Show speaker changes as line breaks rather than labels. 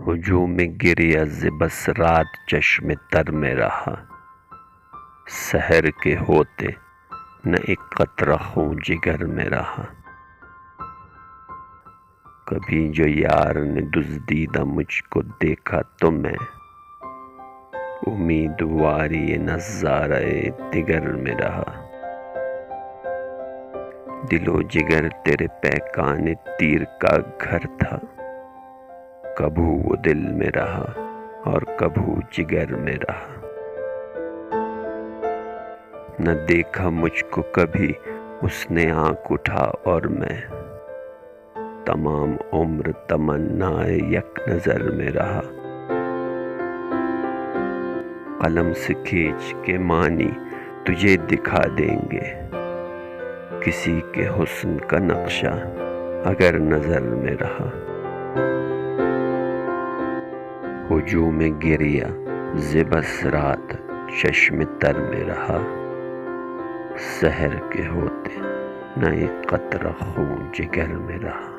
ہجوم گریہ ز بس رات چشم تر میں رہا، سحر کے ہوتے نہ ایک قطرہ خون جگر میں رہا۔ کبھی جو یار نے دزدیدہ مجھ کو دیکھا تو میں امیدواری نظارہ دگر میں رہا۔ دل و جگر تیرے پیکان تیر کا گھر تھا، کبھو وہ دل میں رہا اور کبھو جگر میں رہا۔ نہ دیکھا مجھ کو کبھی اس نے آنکھ اٹھا اور میں تمام عمر تمنائے یک نظر میں رہا۔ قلم سے کھینچ کے معنی تجھے دکھا دیں گے، کسی کے حسن کا نقشہ اگر نظر میں رہا۔ ہجوم گریہ ز بس رات چشم تر میں رہا، سحر کے ہوتے نہ ایک قطرہ خون جگر میں رہا۔